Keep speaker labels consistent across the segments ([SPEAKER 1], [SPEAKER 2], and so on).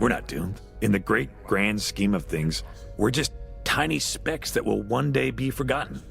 [SPEAKER 1] We're not doomed. In the great grand scheme of things, we're just tiny specks that will one day be forgotten.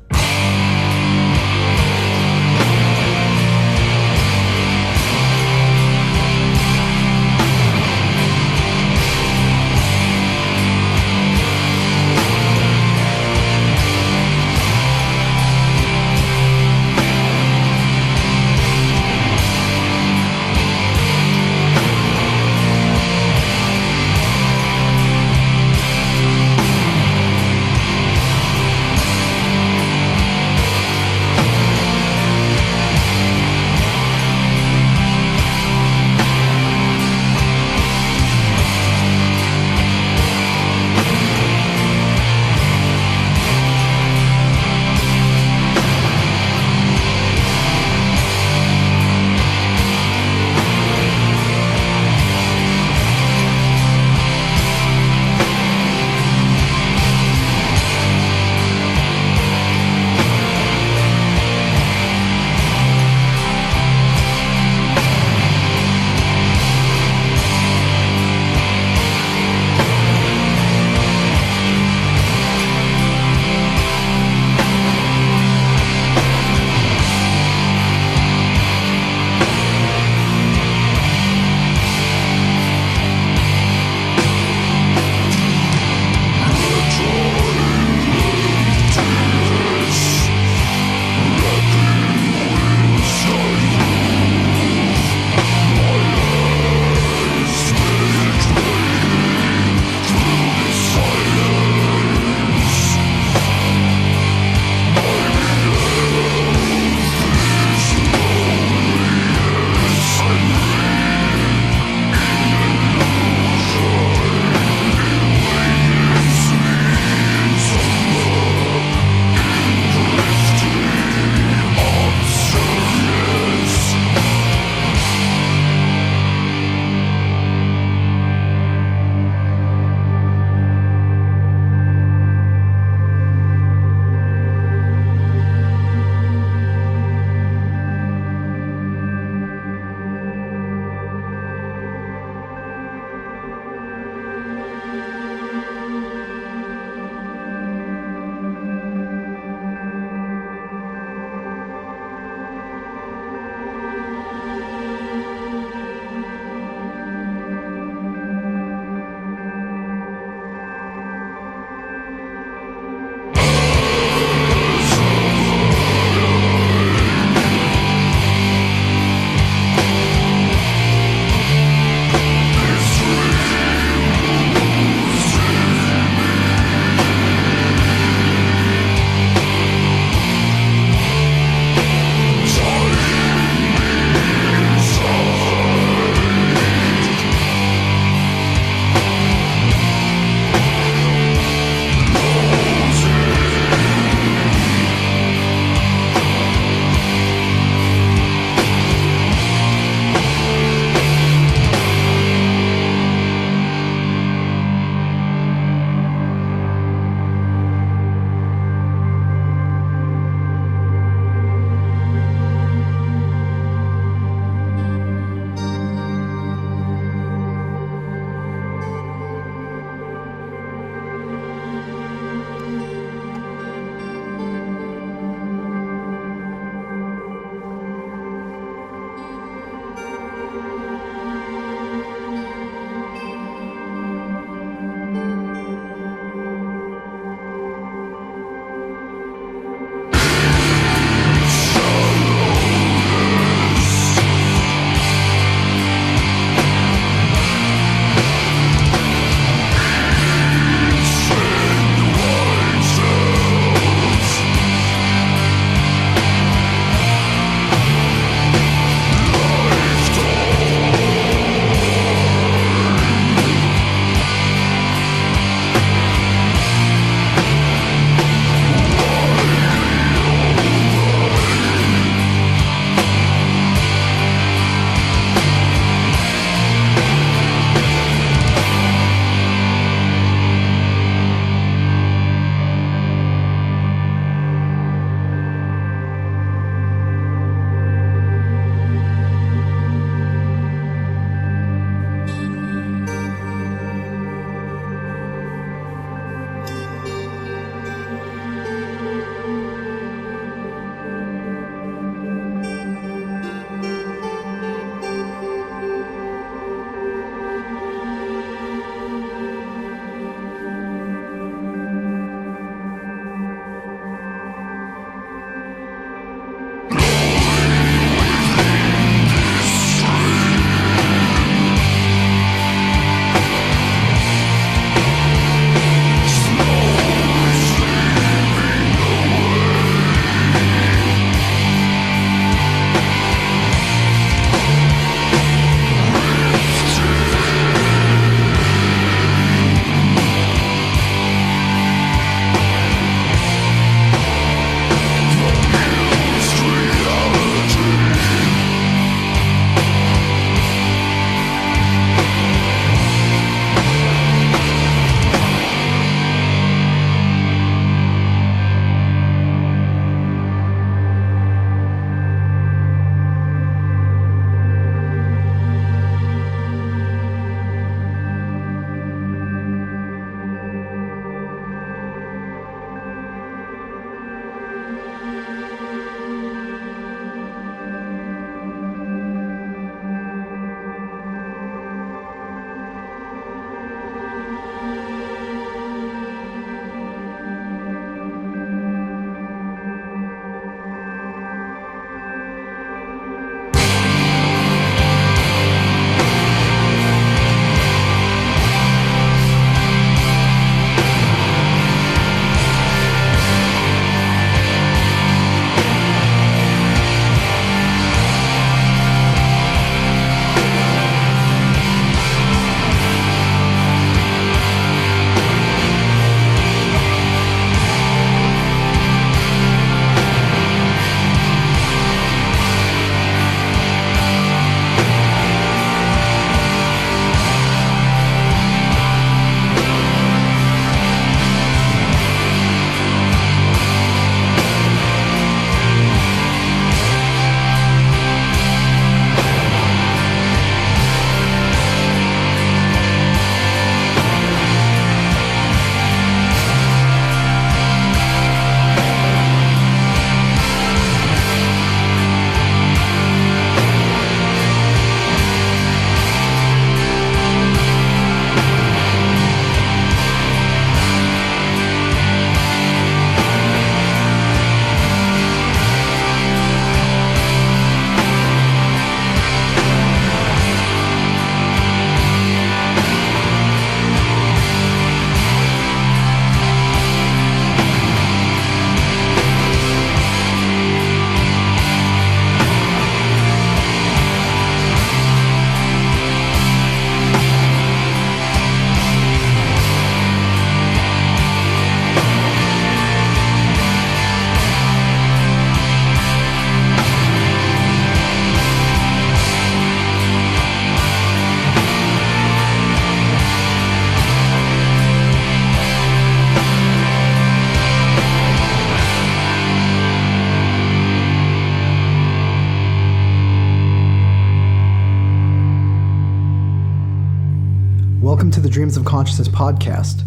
[SPEAKER 2] welcome to the Dreams of Consciousness podcast.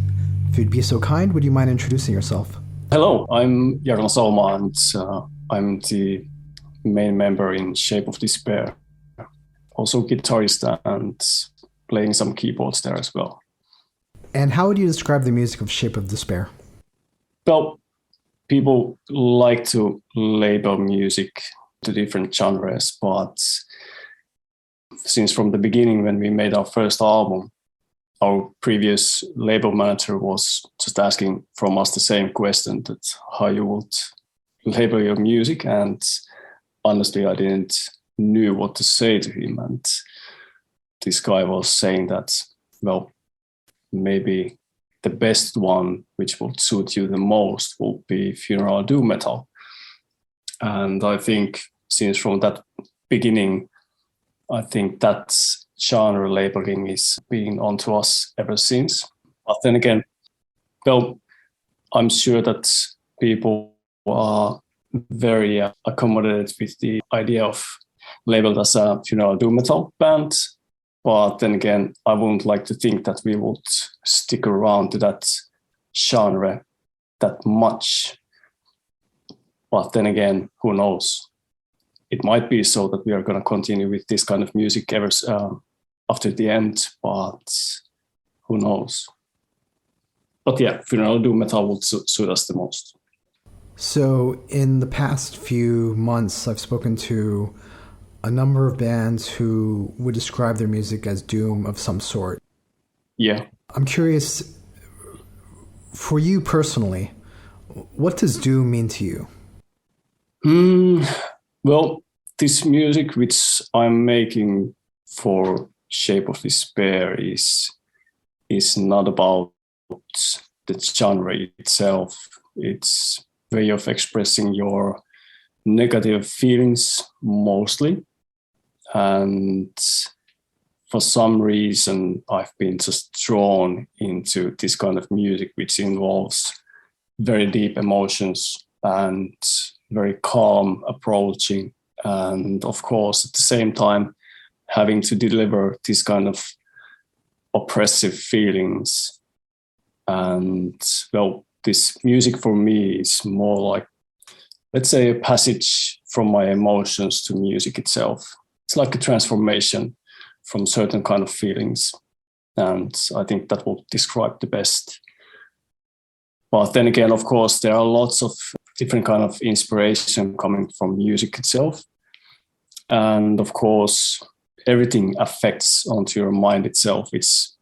[SPEAKER 2] If you'd be so kind, would you mind introducing yourself?
[SPEAKER 3] Hello, I'm Jarno Salomaa, and I'm the main member in Shape of Despair. Also guitarist and playing some keyboards there as well.
[SPEAKER 2] And how would you describe the music of Shape of Despair?
[SPEAKER 3] Well, people like to label music to different genres, but since from the beginning when we made our first album, our previous label manager was just asking from us the same question, that how you would label your music, and honestly I didn't knew what to say to him, and this guy was saying that, well, maybe the best one which would suit you the most would be funeral doom metal. And I think since from that beginning, I think that genre labeling is being onto us ever since. But then again, well, I'm sure that people are very accommodated with the idea of labeled as a funeral doom metal band. But then again, I wouldn't like to think that we would stick around to that genre that much. But then again, who knows? It might be so that we are going to continue with this kind of music ever after the end, but who knows? But yeah, funeral doom metal would suit us the most.
[SPEAKER 2] So in the past few months, I've spoken to a number of bands who would describe their music as doom of some sort.
[SPEAKER 3] Yeah.
[SPEAKER 2] I'm curious, for you personally, what does doom mean to you?
[SPEAKER 3] Well, this music which I'm making for Shape of Despair is not about the genre itself. It's a way of expressing your negative feelings mostly. And for some reason, I've been just drawn into this kind of music, which involves very deep emotions and very calm approaching. And of course, at the same time, having to deliver this kind of oppressive feelings. And well, this music for me is more like, let's say, a passage from my emotions to music itself. It's like a transformation from certain kind of feelings. And I think that will describe the best. But then again, of course, there are lots of different kind of inspiration coming from music itself. And of course, everything affects onto your mind itself. It's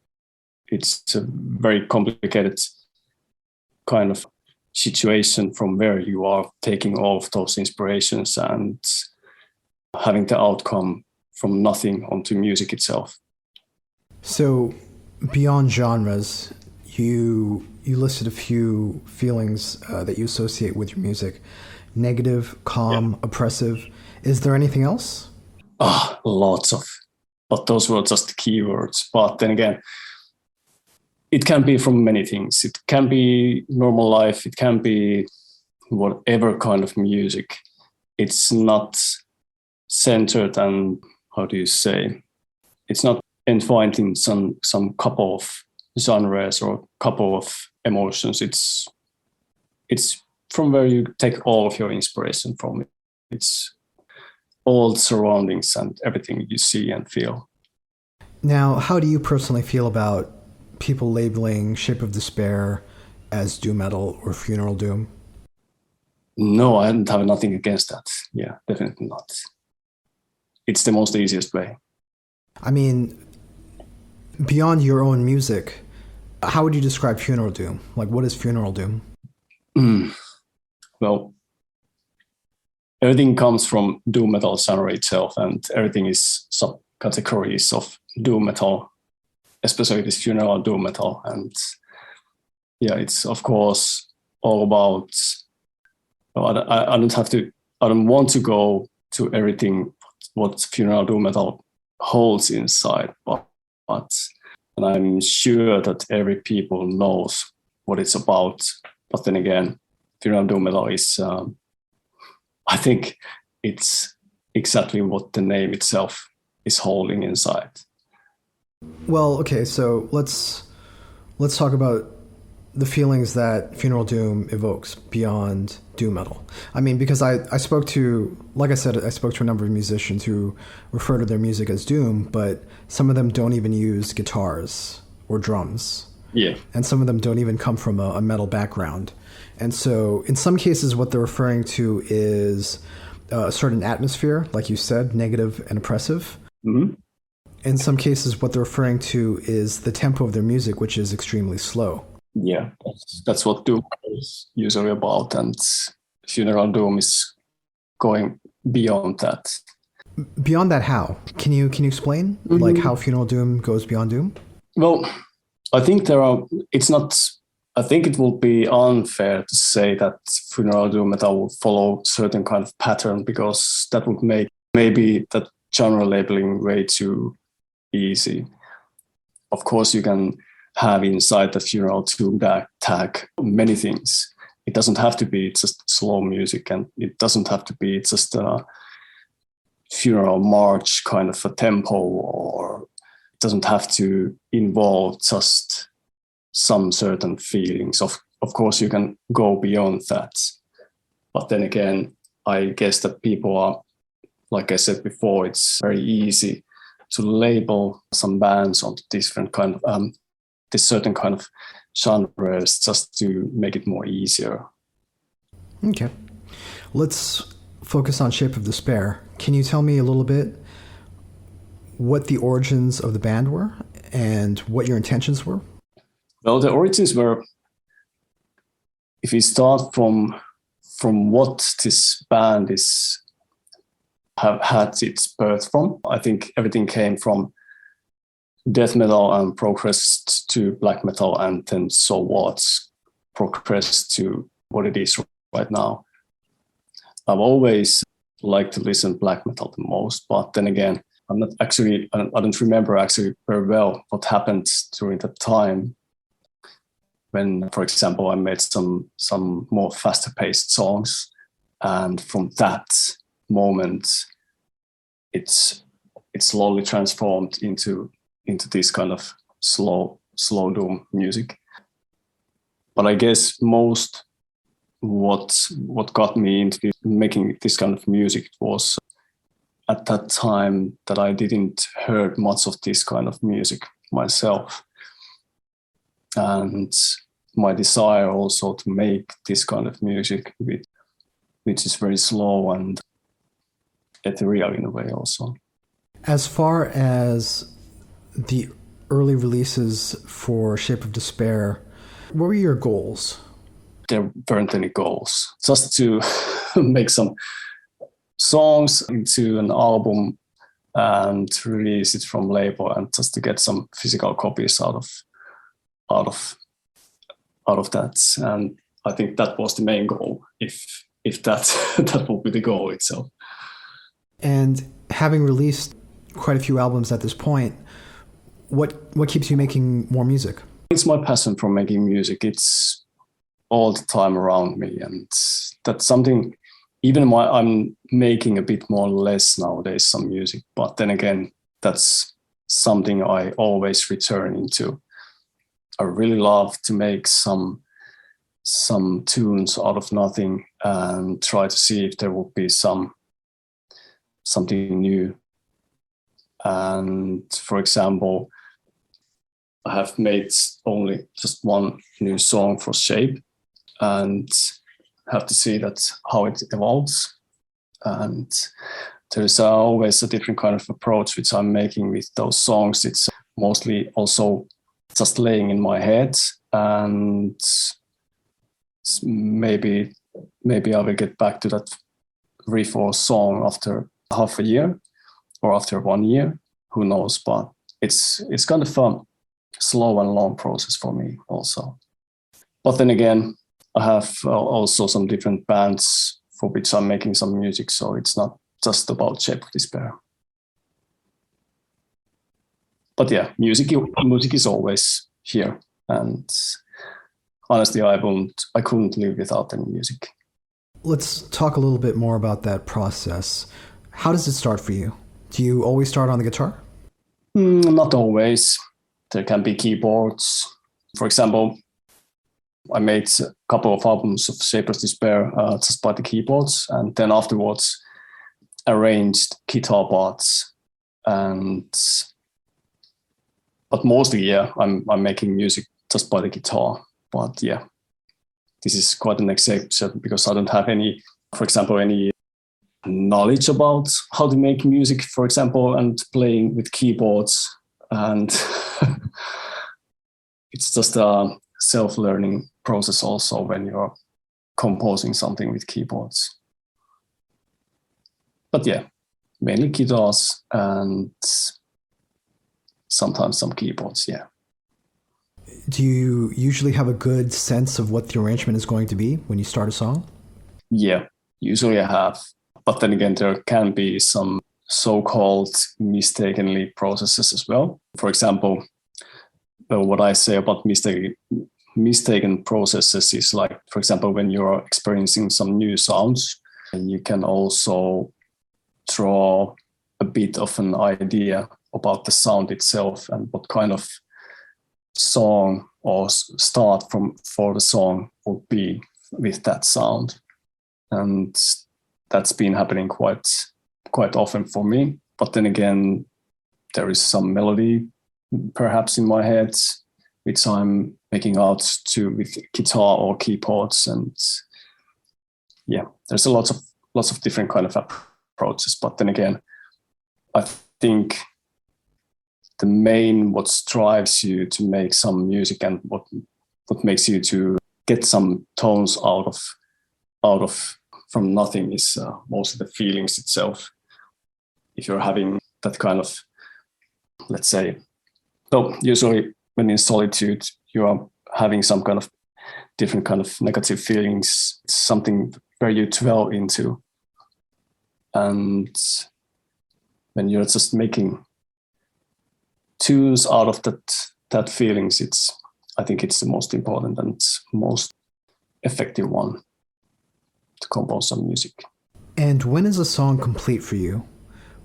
[SPEAKER 3] a very complicated kind of situation from where you are taking all of those inspirations and having the outcome from nothing onto music itself.
[SPEAKER 2] So beyond genres, you listed a few feelings that you associate with your music: negative, calm, oppressive. Is there anything else?
[SPEAKER 3] Lots of, but those were just the keywords. But then again, it can be from many things. It can be normal life. It can be whatever kind of music. It's not centered and, how do you say, it's not entwined in some couple of genres or couple of emotions. It's from where you take all of your inspiration from. It's all surroundings and everything you see and feel.
[SPEAKER 2] Now, how do you personally feel about people labeling Shape of Despair as doom metal or funeral doom?
[SPEAKER 3] No, I don't have nothing against that. Yeah, definitely not. It's the most easiest way.
[SPEAKER 2] I mean, beyond your own music, how would you describe funeral doom? Like, what is funeral doom?
[SPEAKER 3] Well, everything comes from doom metal genre itself, and everything is subcategories of doom metal, especially this funeral doom metal. And yeah, it's of course all about, I don't want to go to everything what funeral doom metal holds inside, but and I'm sure that every people knows what it's about. But then again, funeral doom metal is, I think it's exactly what the name itself is holding inside.
[SPEAKER 2] Well, okay, so let's talk about the feelings that Funeral Doom evokes beyond doom metal. I mean, because I spoke to, like I said, I spoke to a number of musicians who refer to their music as doom, but some of them don't even use guitars or drums.
[SPEAKER 3] Yeah.
[SPEAKER 2] And some of them don't even come from a metal background. And so in some cases, what they're referring to is a certain atmosphere, like you said, negative and oppressive.
[SPEAKER 3] Mm-hmm.
[SPEAKER 2] In some cases, what they're referring to is the tempo of their music, which is extremely slow.
[SPEAKER 3] Yeah, that's what doom is usually about, and Funeral Doom is going beyond that.
[SPEAKER 2] Beyond that, how? Can you explain like how Funeral Doom goes beyond doom?
[SPEAKER 3] Well, I think it's not, I think it will be unfair to say that Funeral Doom metal will follow certain kind of pattern, because that would make maybe that genre labeling way too easy. Of course, you can have inside the Funeral Doom tag many things. It doesn't have to be just slow music, and it doesn't have to be just a funeral march kind of a tempo, or it doesn't have to involve just some certain feelings. Of course, you can go beyond that. But then again, I guess that people are, like I said before, it's very easy to label some bands onto different kind of this certain kind of genres just to make it more easier.
[SPEAKER 2] Okay. Let's focus on Shape of Despair. Can you tell me a little bit what the origins of the band were and what your intentions were?
[SPEAKER 3] Well, the origins were, if we start from what this band have had its birth from, I think everything came from death metal and progressed to black metal, and then so what's progressed to what it is right now. I've always liked to listen black metal the most, but then again, I don't remember actually very well what happened during that time when, for example, I made some more faster paced songs, and from that moment, it's slowly transformed into this kind of slow doom music. But I guess most what got me into making this kind of music was at that time that I didn't heard much of this kind of music myself, and my desire also to make this kind of music which is very slow and ethereal in a way also.
[SPEAKER 2] As far as the early releases for Shape of Despair, what were your goals?
[SPEAKER 3] There weren't any goals. Just to make some songs into an album and release it from label, and just to get some physical copies out of that. And I think that was the main goal, if that that would be the goal itself.
[SPEAKER 2] And having released quite a few albums at this point, what keeps you making more music?
[SPEAKER 3] It's my passion for making music. It's all the time around me, and that's something. Even I'm making a bit more or less nowadays some music, but then again, that's something I always return into. I really love to make some tunes out of nothing and try to see if there will be something new. And for example, I have made only just one new song for Shape, and have to see how it evolves. And there's always a different kind of approach which I'm making with those songs. It's mostly also just laying in my head, and maybe I will get back to that riff or song after half a year or after 1 year, who knows. But it's kind of a slow and long process for me also. But then again, I have also some different bands for which I'm making some music, so it's not just about Shape of Despair. But yeah, music is always here, and honestly, I couldn't live without any music.
[SPEAKER 2] Let's talk a little bit more about that process. How does it start for you? Do you always start on the guitar?
[SPEAKER 3] Not always. There can be keyboards. For example, I made a couple of albums of Shape of Despair just by the keyboards, and then afterwards arranged guitar parts. But mostly, yeah, I'm making music just by the guitar. But yeah, this is quite an exception because I don't have any, for example, any knowledge about how to make music, for example, and playing with keyboards. And it's just a self-learning process also when you're composing something with keyboards. But yeah, mainly guitars and sometimes some keyboards, yeah.
[SPEAKER 2] Do you usually have a good sense of what the arrangement is going to be when you start a song?
[SPEAKER 3] Yeah, usually I have. But then again, there can be some so-called mistakenly processes as well. For example, what I say about mistaken processes is like, for example, when you're experiencing some new sounds, you can also draw a bit of an idea about the sound itself and what kind of song or start for the song would be with that sound. And that's been happening quite often for me. But then again, there is some melody perhaps in my head which I'm making out to with guitar or keyboards, and yeah, there's a lots of different kind of approaches. But then again, I think the main what drives you to make some music and what makes you to get some tones out of from nothing is mostly the feelings itself. If you're having that kind of, let's say, so usually when in solitude you are having some kind of different kind of negative feelings, it's something where you dwell into, and when you're just making tunes out of that feelings, I think it's the most important and most effective one to compose some music.
[SPEAKER 2] And when is a song complete for you?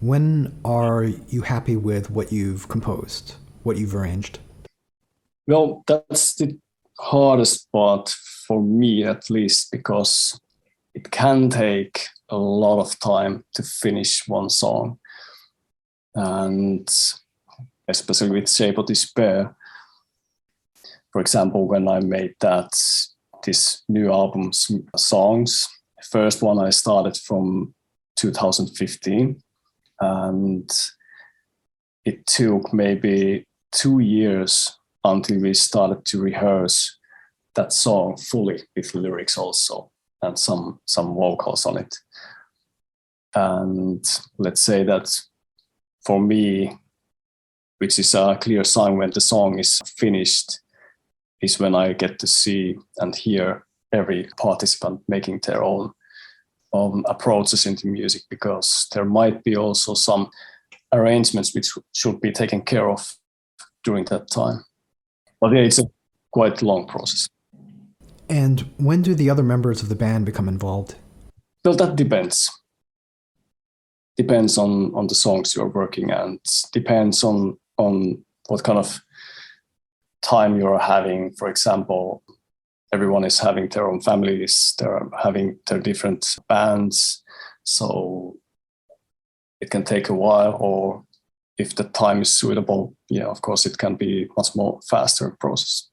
[SPEAKER 2] When are you happy with what you've composed, what you've arranged?
[SPEAKER 3] Well, that's the hardest part for me, at least, because it can take a lot of time to finish one song. And especially with Shape of Despair, for example, when I made this new album's songs, the first one I started from 2015, and it took maybe 2 years until we started to rehearse that song fully with lyrics also and some vocals on it. And let's say that for me, which is a clear sign when the song is finished, is when I get to see and hear every participant making their own approaches into music, because there might be also some arrangements which should be taken care of during that time. But yeah, it's a quite long process.
[SPEAKER 2] And when do the other members of the band become involved?
[SPEAKER 3] Well, that depends. Depends on the songs you're working, and depends on what kind of time you're having. For example, everyone is having their own families, they're having their different bands, so it can take a while, or if the time is suitable, yeah, of course it can be much more faster process.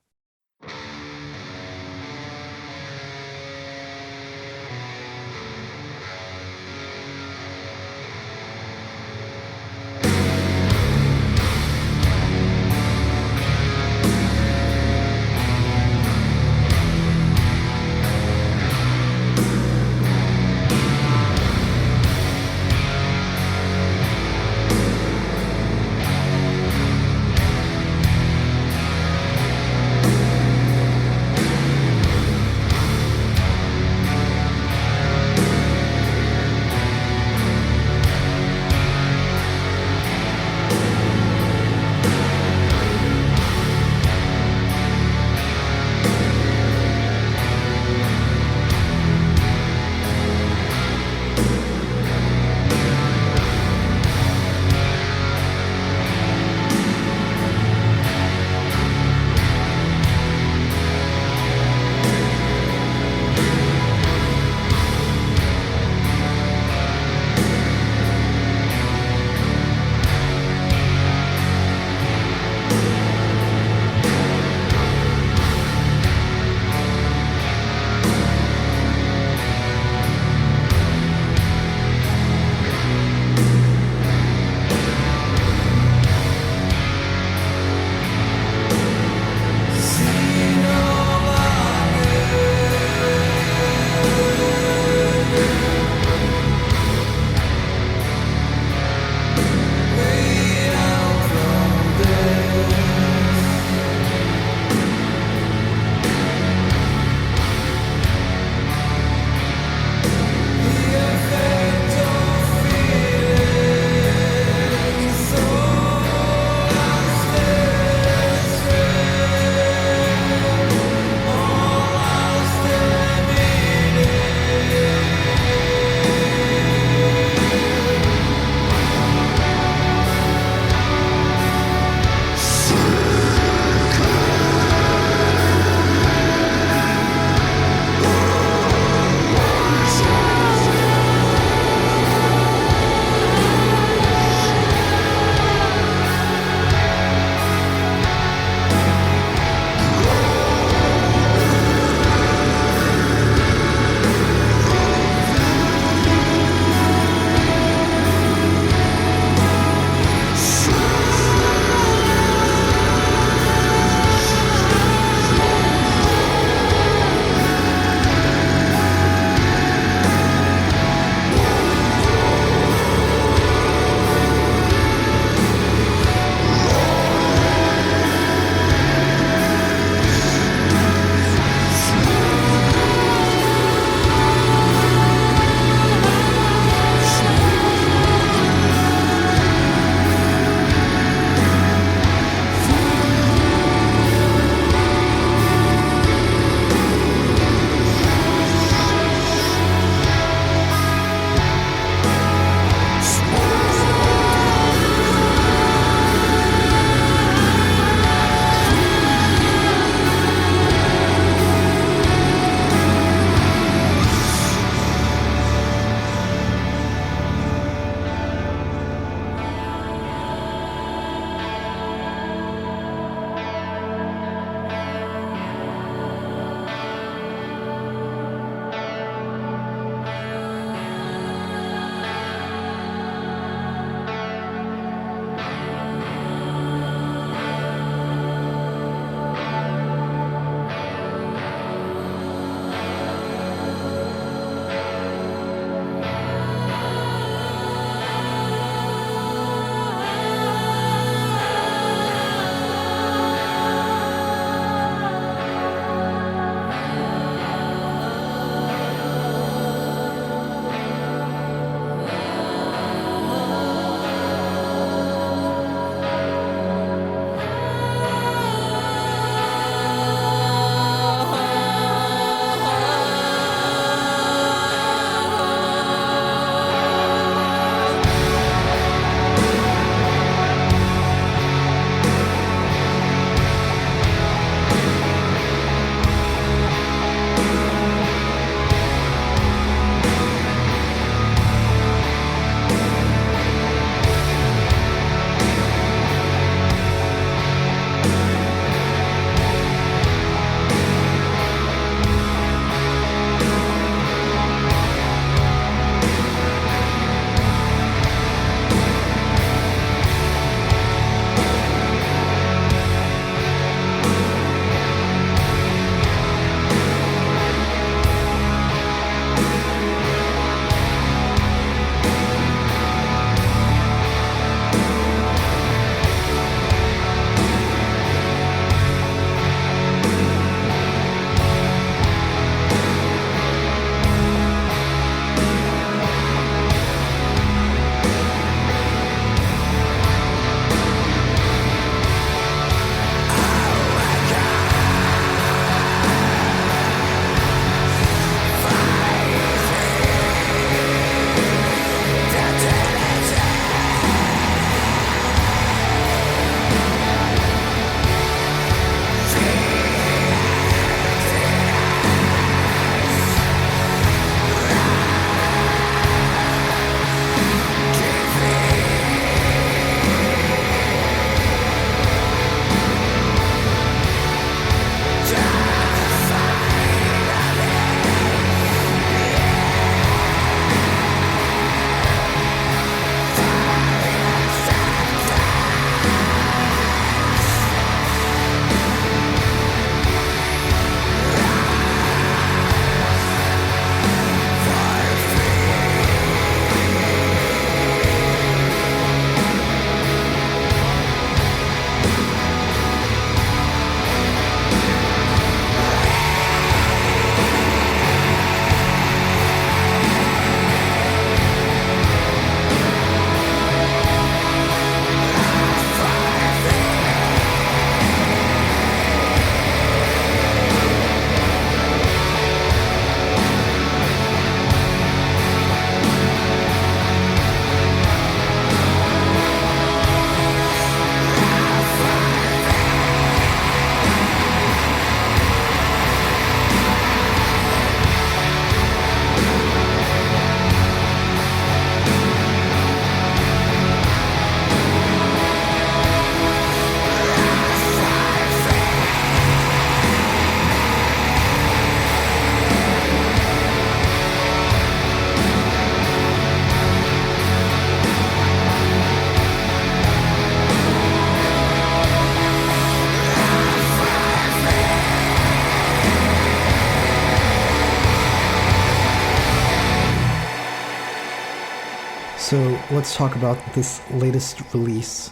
[SPEAKER 2] So let's talk about this latest release.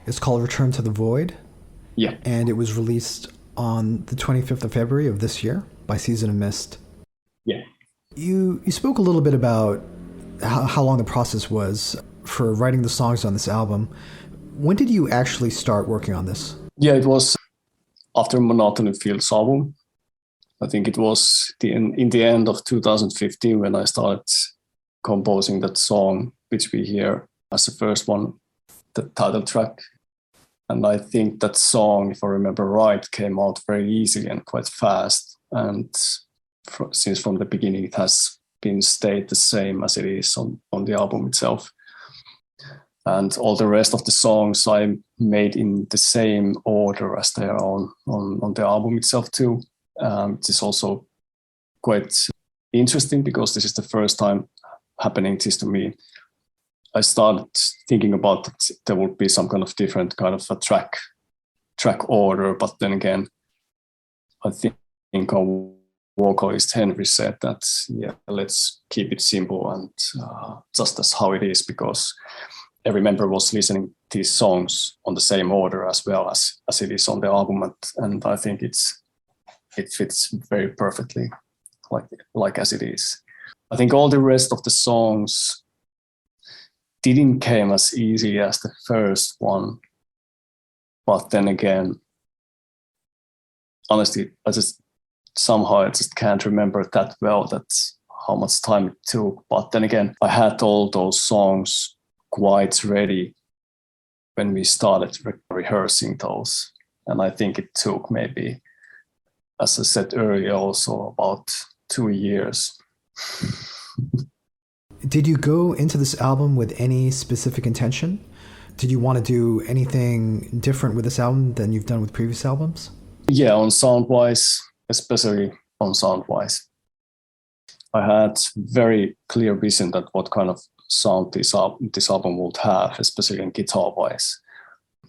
[SPEAKER 2] It's called Return to the Void.
[SPEAKER 3] Yeah.
[SPEAKER 2] And it was released on the 25th of February of this year by Season of Mist.
[SPEAKER 3] Yeah.
[SPEAKER 2] You spoke a little bit about how long the process was for writing the songs on this album. When did you actually start working on this?
[SPEAKER 3] Yeah, it was after Monotony Fields album. I think it was in the end of 2015 when I started composing that song, which we hear as the first one, the title track. And I think that song, if I remember right, came out very easily and quite fast. And since from the beginning, it has been stayed the same as it is on the album itself. And all the rest of the songs I made in the same order as they are on the album itself too. It is also quite interesting because this is the first time happening this to me. I started thinking about that there would be some kind of different kind of a track order, but then again, I think our vocalist Henri said that, yeah, let's keep it simple and just as how it is, because every member was listening to these songs on the same order as well as it is on the album, and I think it fits very perfectly like as it is. I think all the rest of the songs didn't came as easy as the first one, but then again, honestly, I just can't remember that well how much time it took. But then again, I had all those songs quite ready when we started rehearsing those, and I think it took maybe, as I said earlier, also about 2 years.
[SPEAKER 2] Did you go into this album with any specific intention? Did you want to do anything different with this album than you've done with previous albums?
[SPEAKER 3] Yeah, on sound-wise, especially on sound-wise. I had very clear vision that what kind of sound this album would have, especially in guitar-wise.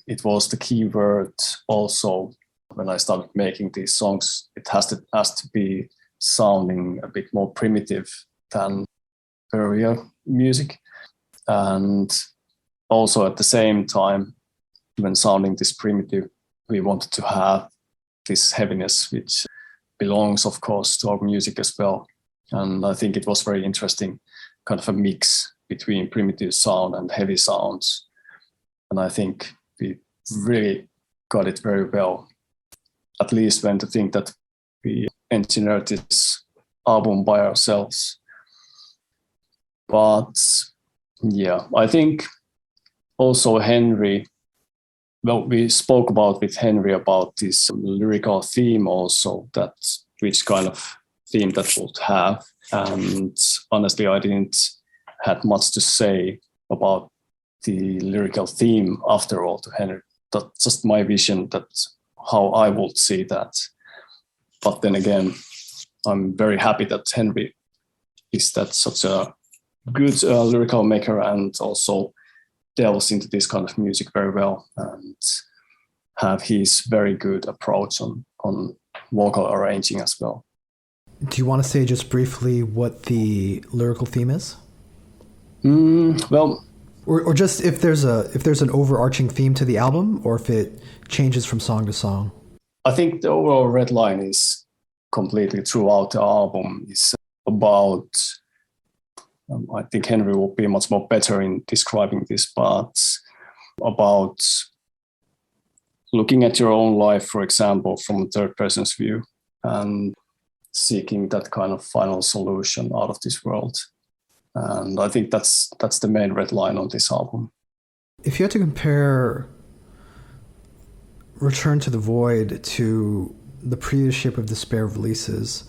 [SPEAKER 3] It was the key word also when I started making these songs. It has to be sounding a bit more primitive than earlier music, and also at the same time, when sounding this primitive, we wanted to have this heaviness which belongs, of course, to our music as well. And I think it was very interesting, kind of a mix between primitive sound and heavy sounds, and I think we really got it very well, at least when to think that we engineered this album by ourselves. But yeah, I think also Henri, well, we spoke with Henri about this lyrical theme also, that which kind of theme that would have. And honestly, I didn't have much to say about the lyrical theme after all to Henri. That's just my vision, that's how I would see that. But then again, I'm very happy that Henri is that such a good lyrical maker and also delves into this kind of music very well and have his very good approach on vocal arranging as well.
[SPEAKER 2] Do you want to say just briefly what the lyrical theme is?
[SPEAKER 3] Well,
[SPEAKER 2] or just if there's an overarching theme to the album, or if it changes from song to song.
[SPEAKER 3] I think the overall red line is completely throughout the album is about, I think Henri will be much more better in describing this, but about looking at your own life, for example, from a third person's view and seeking that kind of final solution out of this world. And I think that's the main red line on this album.
[SPEAKER 2] If you had to compare Return to the Void to the previous Shape of Despair releases,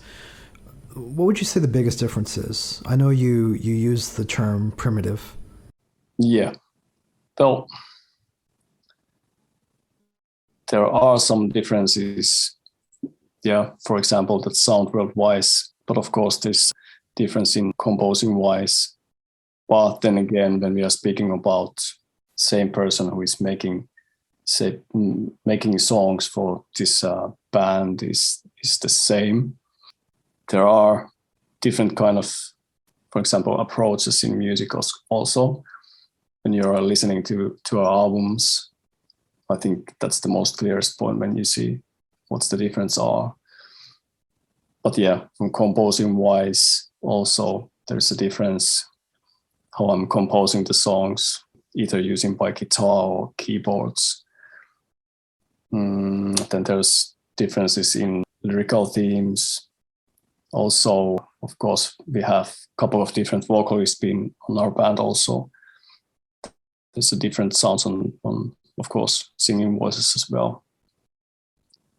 [SPEAKER 2] what would you say the biggest difference is? I know you use the term primitive.
[SPEAKER 3] Yeah. Well, there are some differences. Yeah, for example, that sound world-wise, but of course there's difference in composing-wise. But then again, when we are speaking about same person who is making songs for this band is the same. There are different kind of for example, approaches in music also. When you're listening to our albums, I think that's the most clearest point when you see what's the difference are. But yeah, from composing wise, also there's a difference how I'm composing the songs, either using by guitar or keyboards. Then there's differences in lyrical themes. Also, of course, we have a couple of different vocalists being on our band also. There's a different sounds on of course, singing voices as well.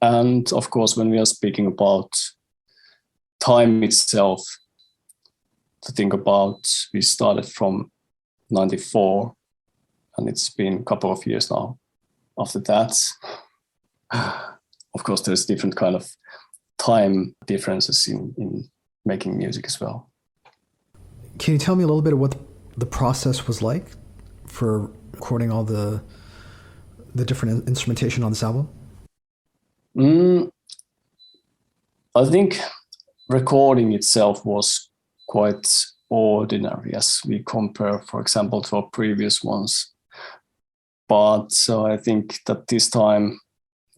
[SPEAKER 3] And of course, when we are speaking about time itself, to think about, we started from 94, and it's been a couple of years now. After that, of course, there's different kind of time differences in making music as well.
[SPEAKER 2] Can you tell me a little bit of what the process was like for recording all the different instrumentation on this album?
[SPEAKER 3] I think recording itself was quite ordinary as we compare, for example, to our previous ones. But I think that this time,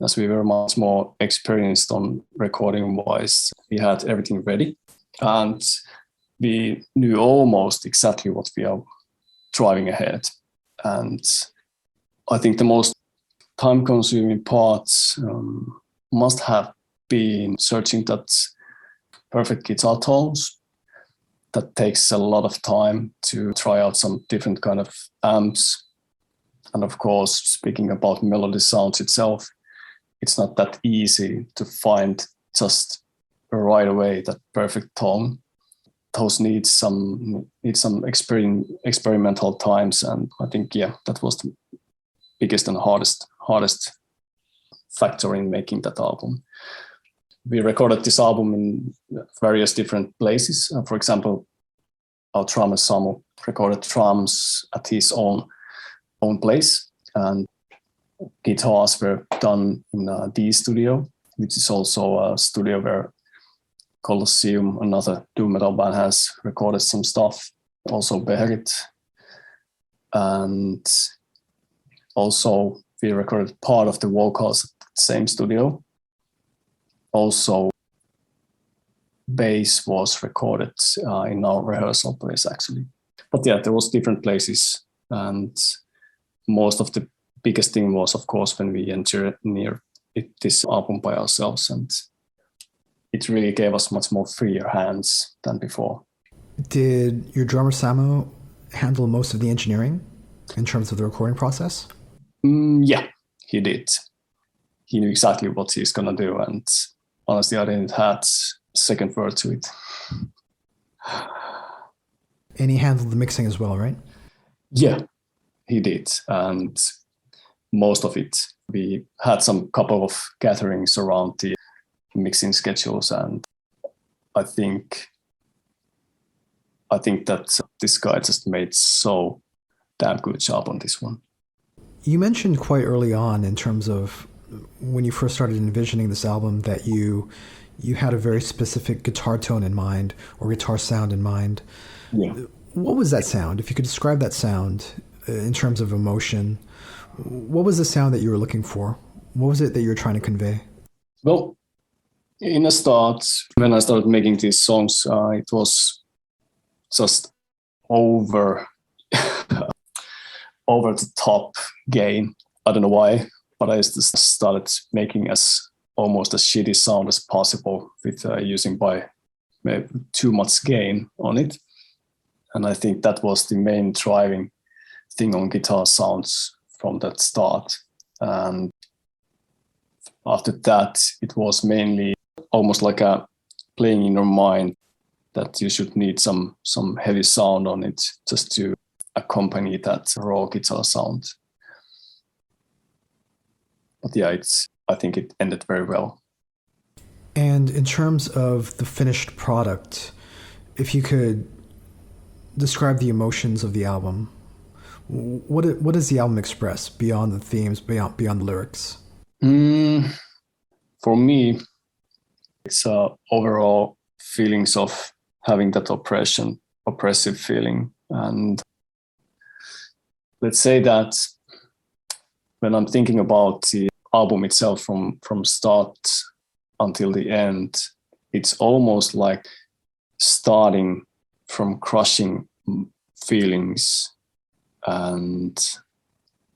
[SPEAKER 3] as we were much more experienced on recording wise, we had everything ready and we knew almost exactly what we are driving ahead. And I think the most time-consuming parts must have been searching that perfect guitar tones. That takes a lot of time to try out some different kind of amps. And of course, speaking about melody sounds itself, it's not that easy to find just right away that perfect tone. Those need some experimental times, and I think that was the biggest and hardest factor in making that album. We recorded this album in various different places. For example, our drummer Samu recorded drums at his own place, and guitars were done in a D studio, which is also a studio where Colosseum, another doom metal band, has recorded some stuff. Also Beherit, and also we recorded part of the vocals at the same studio. Also, bass was recorded in our rehearsal place, actually. But yeah, there was different places, and most of the biggest thing was, of course, when we entered this album by ourselves, and it really gave us much more freer hands than before.
[SPEAKER 2] Did your drummer Samu handle most of the engineering in terms of the recording process?
[SPEAKER 3] Yeah, he did. He knew exactly what he's gonna do, and honestly, I didn't have second word to it.
[SPEAKER 2] And he handled the mixing as well, right?
[SPEAKER 3] Yeah, he did, and most of it, we had some couple of gatherings around the mixing schedules, and I think that this guy just made so damn good job on this one.
[SPEAKER 2] You mentioned quite early on, in terms of when you first started envisioning this album, that you had a very specific guitar tone in mind, or guitar sound in mind.
[SPEAKER 3] Yeah.
[SPEAKER 2] What was that sound? If you could describe that sound in terms of emotion, what was the sound that you were looking for? What was it that you were trying to convey?
[SPEAKER 3] Well, in the start, when I started making these songs, it was just over the top gain. I don't know why, but I just started making almost as shitty sound as possible with using by maybe too much gain on it. And I think that was the main driving thing on guitar sounds from that start. And after that, it was mainly almost like a playing in your mind that you should need some heavy sound on it just to accompany that raw guitar sound. But yeah, I think it ended very well.
[SPEAKER 2] And in terms of the finished product, if you could describe the emotions of the album, what does the album express beyond the themes, beyond the lyrics?
[SPEAKER 3] For me, it's overall feelings of having that oppression oppressive feeling. And let's say that when I'm thinking about the album itself from start until the end, it's almost like starting from crushing feelings, and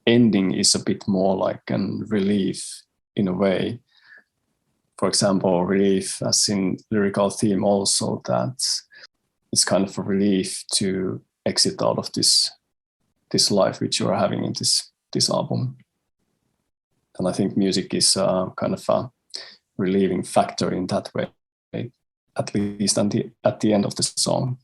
[SPEAKER 3] ending is a bit more like a relief in a way. For example, relief as in lyrical theme also, that it's kind of a relief to exit out of this life which you are having in this album. And I think music is kind of a relieving factor in that way, at least at the end of the song.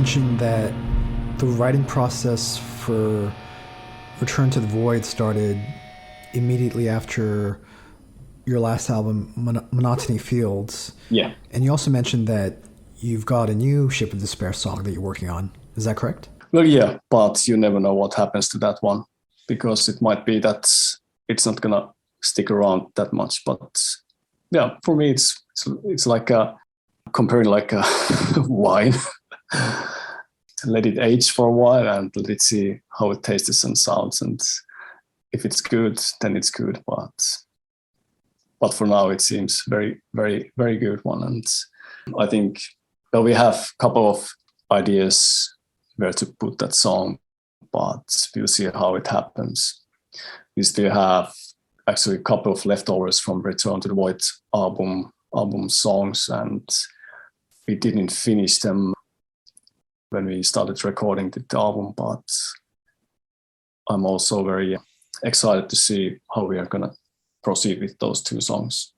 [SPEAKER 2] mentioned that the writing process for Return to the Void started immediately after your last album, Monotony Fields.
[SPEAKER 3] Yeah.
[SPEAKER 2] And you also mentioned that you've got a new Shape of Despair song that you're working on. Is that correct?
[SPEAKER 3] Well, yeah, but you never know what happens to that one, because it might be that it's not gonna stick around that much. But yeah, for me, it's like comparing like a wine. Let it age for a while and let's see how it tastes and sounds. And if it's good, then it's good. But for now, it seems very, very, very good one. And I think we have a couple of ideas where to put that song, but we'll see how it happens. We still have actually a couple of leftovers from Return to the Void album songs, and we didn't finish them when we started recording the album, but I'm also very excited to see how we are going to proceed with those two songs.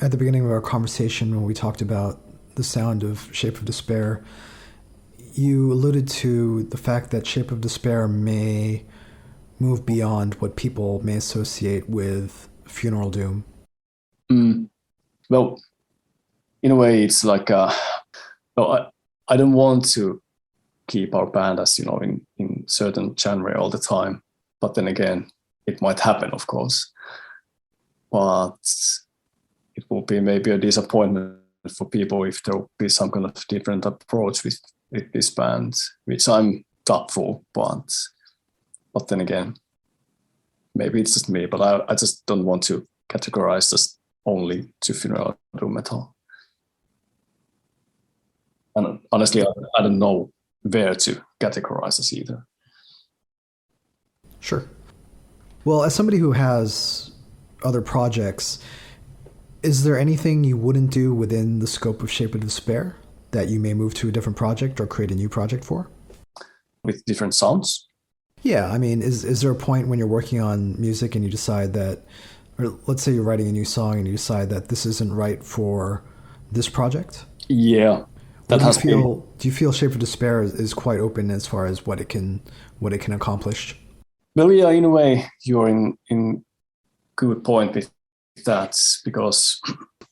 [SPEAKER 2] At the beginning of our conversation, when we talked about the sound of Shape of Despair, you alluded to the fact that Shape of Despair may move beyond what people may associate with Funeral Doom.
[SPEAKER 3] Well, in a way, it's like I don't want to keep our band as, in certain genre all the time. But then again, it might happen, of course. But it will be maybe a disappointment for people if there will be some kind of different approach with this band, which I'm doubtful. But then again, maybe it's just me, but I just don't want to categorize this only to funeral doom metal. And honestly, I don't know where to categorize us either.
[SPEAKER 2] Sure. Well, as somebody who has other projects, is there anything you wouldn't do within the scope of Shape of Despair that you may move to a different project or create a new project for?
[SPEAKER 3] With different sounds?
[SPEAKER 2] Yeah, I mean, is there a point when you're working on music and you decide that, or let's say you're writing a new song and you decide that this isn't right for this project?
[SPEAKER 3] Yeah.
[SPEAKER 2] Do you feel Shape of Despair is quite open as far as what it can accomplish?
[SPEAKER 3] Well, yeah, in a way, you're in good point with that, because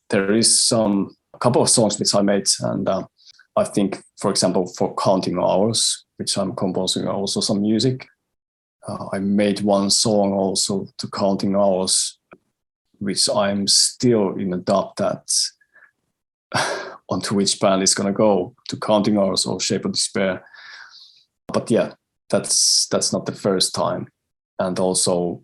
[SPEAKER 3] there is a couple of songs which I made, and I think, for example, for Counting Hours, which I'm composing also some music, I made one song also to Counting Hours, which I'm still in a doubt that onto which band is going to go, to Counting Hours or Shape of Despair. But yeah, that's not the first time. And also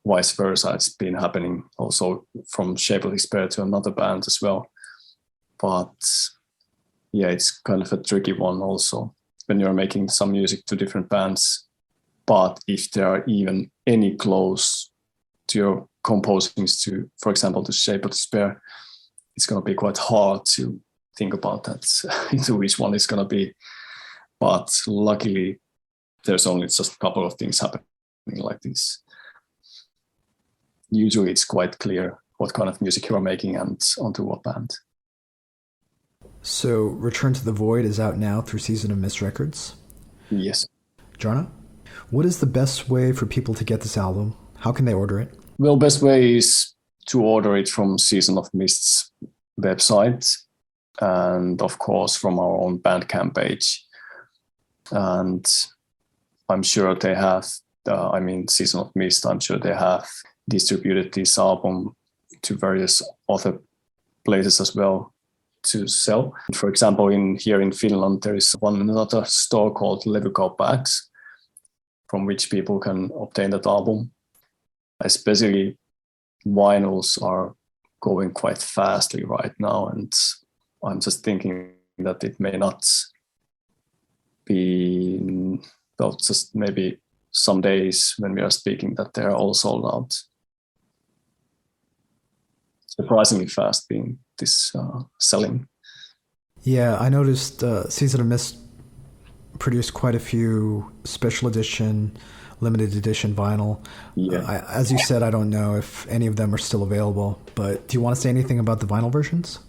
[SPEAKER 3] vice versa, it's been happening also from Shape of Despair to another band as well. But yeah, it's kind of a tricky one also when you're making some music to different bands. But if there are even any close to your composings to, for example, the Shape of Despair, it's going to be quite hard to think about that into which one it's going to be. But luckily, there's only just a couple of things happening like this. Usually it's quite clear what kind of music you are making and onto what band.
[SPEAKER 2] So Return to the Void is out now through Season of Mist Records?
[SPEAKER 3] Yes.
[SPEAKER 2] Jarno, what is the best way for people to get this album? How can they order it?
[SPEAKER 3] Well, best way is to order it from Season of Mist's website, and of course from our own Bandcamp page. And I'm sure they have, Season of Mist, I'm sure they have distributed this album to various other places as well to sell. For example, here in Finland, there is another store called Levykauppa, from which people can obtain that album. Especially vinyls are going quite fastly right now, and I'm just thinking that it may not be, well, just maybe some days when we are speaking that they're all sold out. Surprisingly fast being this selling.
[SPEAKER 2] Yeah, I noticed Season of Mist produced quite a few special edition, limited edition vinyl.
[SPEAKER 3] Yeah.
[SPEAKER 2] As you said, I don't know if any of them are still available, but do you want to say anything about the vinyl versions?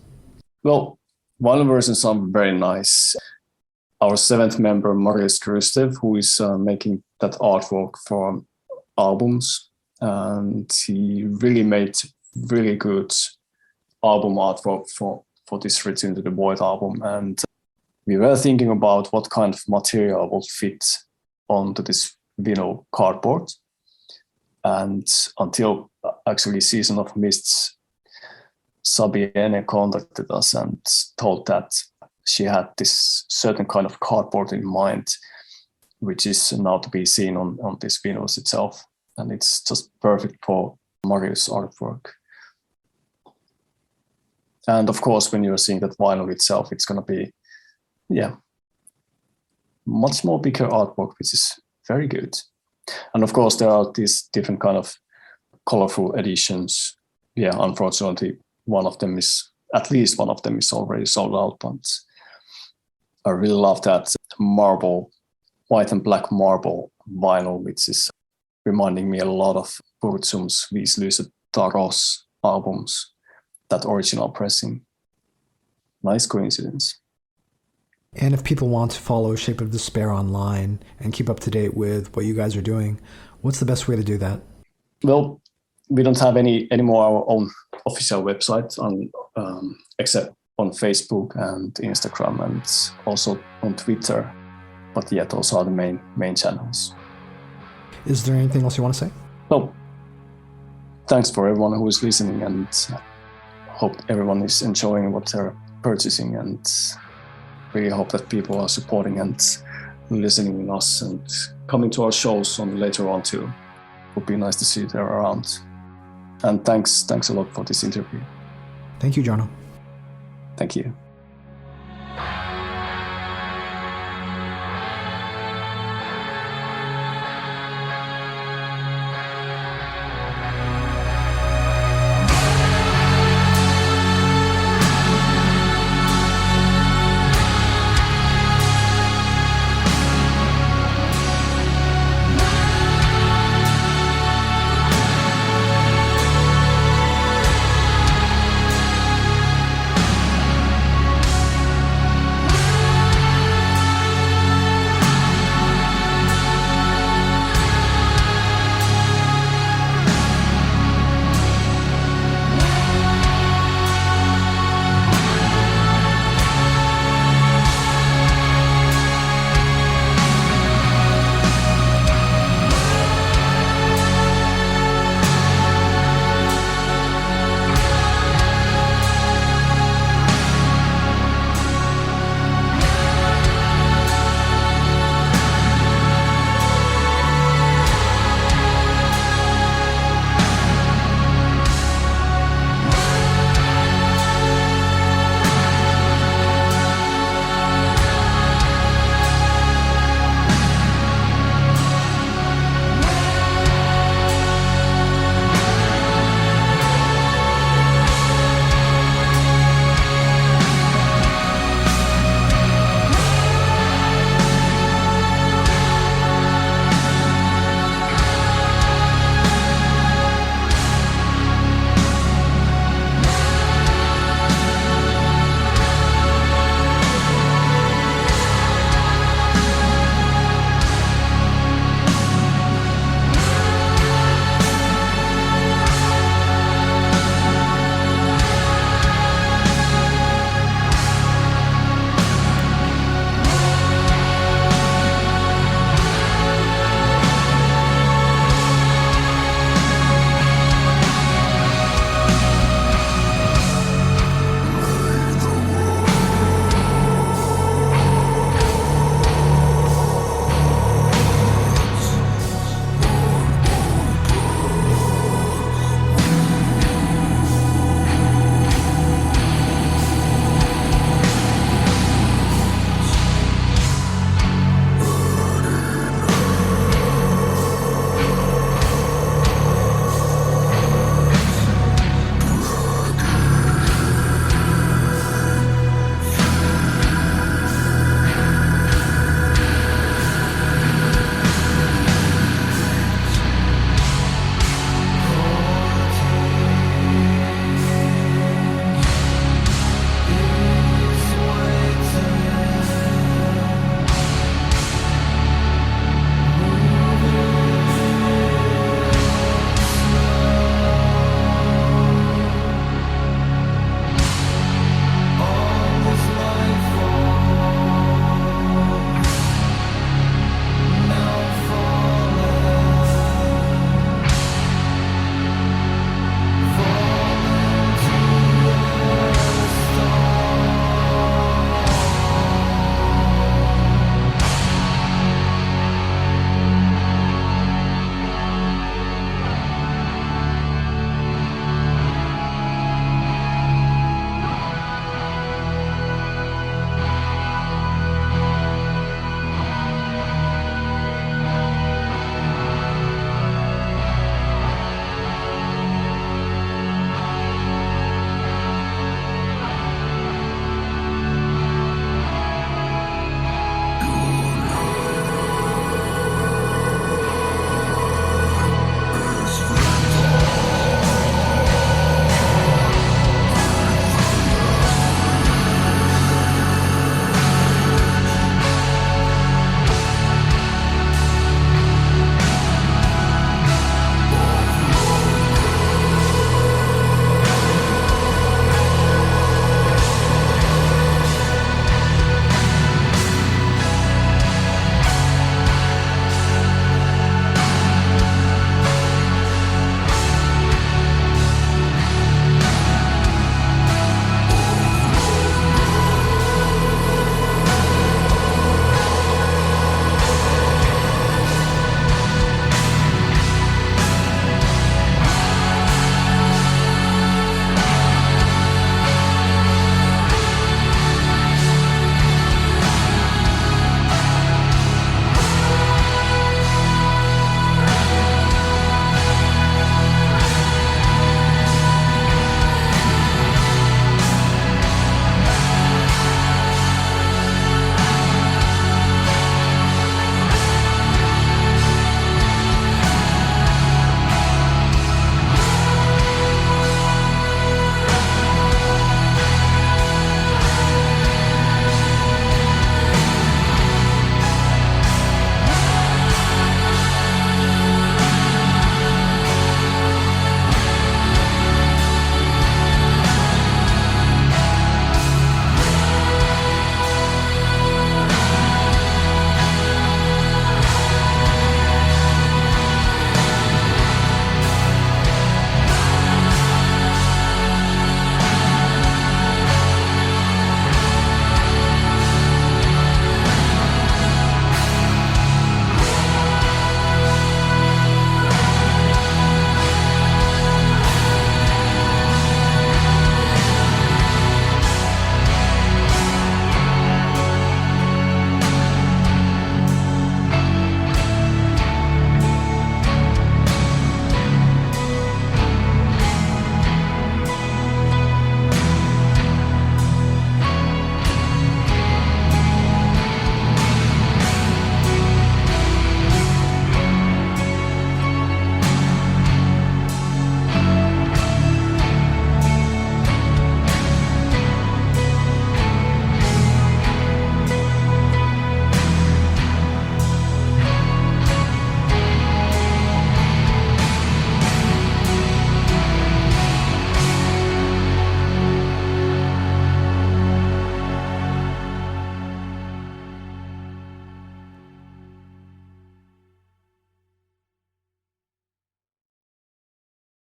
[SPEAKER 3] Well, vinyl versions are very nice. our seventh member, Marius Kristev, who is making that artwork for albums. And he really made really good album artwork for this Return to the Void album. And we were thinking about what kind of material would fit onto this vinyl cardboard. And until actually Season of Mists, Sabiene contacted us and told that she had this certain kind of cardboard in mind, which is now to be seen on this vinyls itself. And it's just perfect for Marius' artwork. And of course, when you're seeing that vinyl itself, it's going to be, much more bigger artwork, which is very good. And of course, there are these different kind of colorful editions. Yeah, unfortunately, at least one of them is already sold out, but I really love that marble, white and black marble vinyl, which is reminding me a lot of Burzum's Vis Lyset Taros albums, that original pressing. Nice coincidence.
[SPEAKER 2] And if people want to follow Shape of Despair online and keep up to date with what you guys are doing, what's the best way to do that?
[SPEAKER 3] Well, we don't have any more our own official website except on Facebook and Instagram and also on Twitter. But yeah, those are the main channels.
[SPEAKER 2] Is there anything else you want to say?
[SPEAKER 3] Well, thanks for everyone who is listening, and hope everyone is enjoying what they're purchasing, and really hope that people are supporting and listening to us and coming to our shows on later on too. It would be nice to see you there around. And thanks a lot for this interview.
[SPEAKER 2] Thank you, Jarno.
[SPEAKER 3] Thank you.